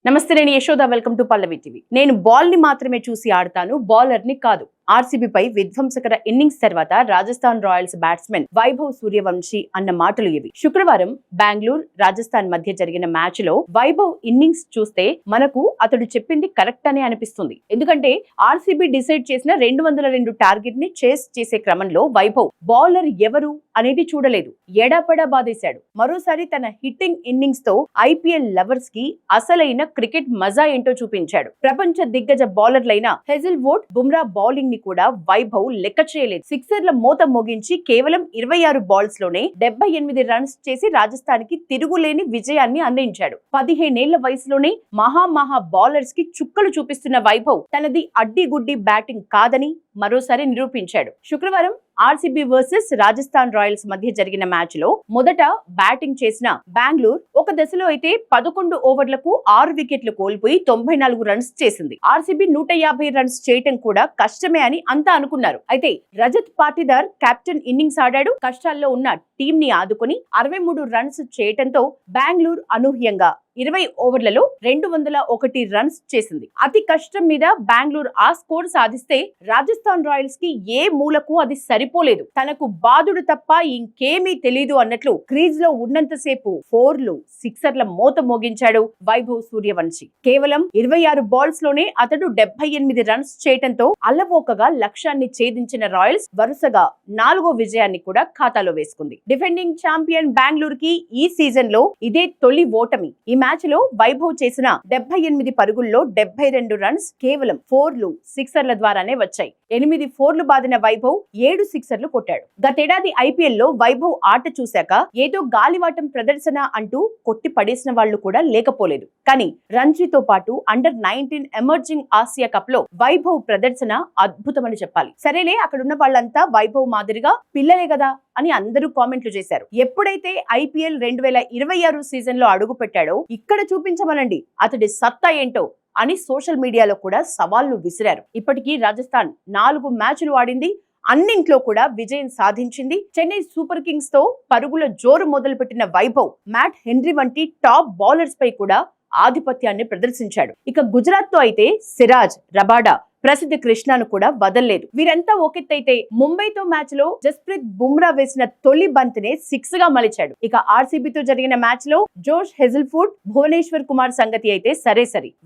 నమస్తే, నేను Yashoda. Welcome to Pallavi TV. నేను బాల్ ని మాత్రమే చూసి ఆడతాను, బౌలర్ ని కాదు. ఆర్సీబీపై విధ్వంసకర ఇన్నింగ్స్ తర్వాత రాజస్థాన్ రాయల్స్ బ్యాట్స్మెన్ వైభవ్ సూర్యవంశీ అన్న మాటలు ఇవి. శుక్రవారం బెంగళూరు రాజస్థాన్ మధ్య జరిగిన మ్యాచ్ లో వైభవ్ ఇన్నింగ్స్ చూస్తే మనకు అతడు చెప్పింది కరెక్ట్ అనే అనిపిస్తుంది. ఎందుకంటే ఆర్సీబీ డిసైడ్ చేసిన 202 టార్గెట్ ని చేస్ చేసే క్రమంలో వైభవ్ బౌలర్ ఎవరు అనేది చూడలేదు, ఎడాపెడా బాధేశాడు. మరోసారి తన హిట్టింగ్ ఇన్నింగ్స్ తో ఐపీఎల్ లవర్స్ కి అసలైన క్రికెట్ మజా ఏంటో చూపించాడు. ప్రపంచ దిగ్గజ బౌలర్లైన హెజిల్వుడ్, బుమ్రా బౌలింగ్ ని కూడా వైభవ్ లెక్క చేయలేదు. సిక్సర్ల మోత మోగించి కేవలం 26 బాల్స్ లోనే 78 రన్స్ చేసి రాజస్థాన్ కి తిరుగులేని విజయాన్ని అందించాడు. 15 ఏళ్ల వయసులోనే మహా బౌలర్స్ కి చుక్కలు చూపిస్తున్న వైభవ్ తనది అడ్డీగుడ్డి బ్యాటింగ్ కాదని మరోసారి నిరూపించాడు. శుక్రవారం ఆర్సీబీ వర్సెస్ రాజస్థాన్ రాయల్స్ మధ్య జరిగిన మ్యాచ్ లో మొదట బ్యాటింగ్ చేసిన బెంగళూరు ఒక దశలో అయితే 11 ఓవర్లకు 6 వికెట్లు కోల్పోయి 94 రన్స్ చేసింది. ఆర్సీబీ 150 రన్స్ చేయటం కూడా కష్టమే అని అంతా అనుకున్నారు. అయితే రజత్ పాటీదార్ కెప్టెన్ ఇన్నింగ్స్ ఆడాడు. కష్టాల్లో ఉన్న టీం ని ఆదుకుని 63 రన్స్ చేయటంతో బెంగళూరు అనూహ్యంగా 20 ఓవర్లలో 201 రన్స్ చేసింది. అతి కష్టం మీద బెంగళూరు ఆ స్కోర్ సాధిస్తే రాజస్థాన్ రాయల్స్ కి ఏ మూలకు అది సరిపోలేదు. తనకు బాదుడు తప్ప ఇంకేమీ తెలీదు అన్నట్లు క్రీజ్ లో ఉన్నంతసేపు 4లు, 6ల మోత మోగించాడు వైభవ్ సూర్యవంశీ. కేవలం 26 బాల్స్ లోనే అతడు 78 రన్స్ చేయటంతో అల్లవోకగా లక్ష్యాన్ని ఛేదించిన రాయల్స్ వరుసగా 4వ విజయాన్ని కూడా ఖాతాలో వేసుకుంది. డిఫెండింగ్ ఛాంపియన్ బెంగళూరు కి ఈ సీజన్ లో ఇదే తొలి ఓటమి. ఈ మ్యాచ్ లో వైభవ్ చేసిన 78 పరుగుల్లో 72 రన్స్ కేవలం 4లు, 6ల ద్వారానే వచ్చాయి. 8 4లు బాదిన వైభవ్ 7 6లు కొట్టాడు. గతేడాది ఐపీఎల్ లో వైభవ్ ఆట చూశాక ఏదో గాలివాటం ప్రదర్శన అంటూ కొట్టి పడేసిన వాళ్లు కూడా లేకపోలేదు. కానీ రంజీతో పాటు అండర్-19 ఎమర్జింగ్ ఆసియా కప్ లో వైభవ్ ప్రదర్శన అద్భుతమని చెప్పాలి. సరేలే, అక్కడున్న వాళ్ళంతా వైభవ్ మాదిరిగా పిల్లలే కదా అని అందరూ కామెంట్లు చేశారు. ఎప్పుడైతే ఐపీఎల్ 2026 సీజన్ లో అడుగు పెట్టాడో ఇక్కడ చూపించమనండి అతడి సత్తా ఏంటో అని సోషల్ మీడియాలో కూడా సవాళ్లు విసిరారు. ఇప్పటికీ రాజస్థాన్ 4 మ్యాచ్లు ఆడింది, అన్నింట్లో కూడా విజయం సాధించింది. చెన్నై సూపర్ కింగ్స్ తో పరుగుల జోరు మొదలుపెట్టిన వైభవ్ మ్యాట్ హెన్రీ వంటి టాప్ బౌలర్స్ పై కూడా ఆధిపత్యాన్ని ప్రదర్శించాడు. ఇక గుజరాత్ తో అయితే సిరాజ్, రబాడా, ప్రసిద్ధ కృష్ణను కూడా వదల్లేదు. వీరంతా ఒకెత్తైతే ముంబైతో మ్యాచ్ లో జస్ప్రీత్ బుమ్రా వేసిన తొలి బంత్ నే 6 గా మలిచాడు. ఇక ఆర్సీబీతో జరిగిన మ్యాచ్ లో జోష్ హెజిల్వుడ్, భువనేశ్వర్ కుమార్ సంగతి అయితే సరే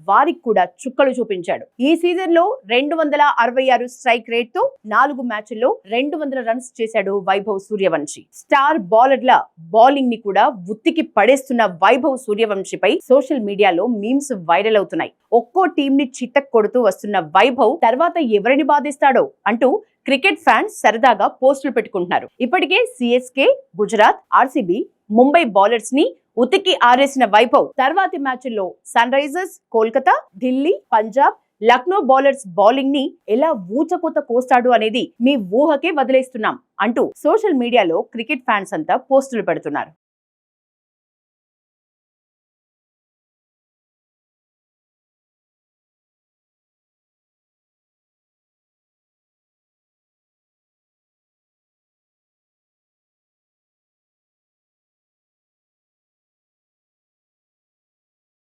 వారికి కూడా చుక్కలు చూపించాడు. ఈ సీజన్ లో 266 స్ట్రైక్ రేట్ తో 4 మ్యాచ్ల్లో 200 రన్స్ చేశాడు వైభవ్ సూర్యవంశీ. స్టార్ బౌలర్ల బౌలింగ్ ని కూడా ఉత్తికి పడేస్తున్న వైభవ్ సూర్యవంశీపై సోషల్ మీడియాలో మీమ్స్ వైరల్ అవుతున్నాయి. ఒక్కో టీం ని చితక్ కొడుతూ వస్తున్న వైభవ్ తర్వాత ఎవరిని బాధిస్తాడో అంటూ క్రికెట్ ఫ్యాన్స్ సరదాగా పోస్టులు పెట్టుకుంటున్నారు. ఇప్పటికే CSK, Gujarat, RCB, Mumbai bowlers ని ఉతికి ఆరేసిన వైభవ్ తర్వాతి మ్యాచ్ల్లో Sunrisers, Kolkata, Delhi, Punjab, Lucknow bowlers bowling ని ఎలా ఊచకోత కోస్తాడు అనేది మీ ఊహకే వదిలేస్తున్నాం అంటూ సోషల్ మీడియాలో క్రికెట్ ఫ్యాన్స్ అంతా పోస్టులు పెడుతున్నారు.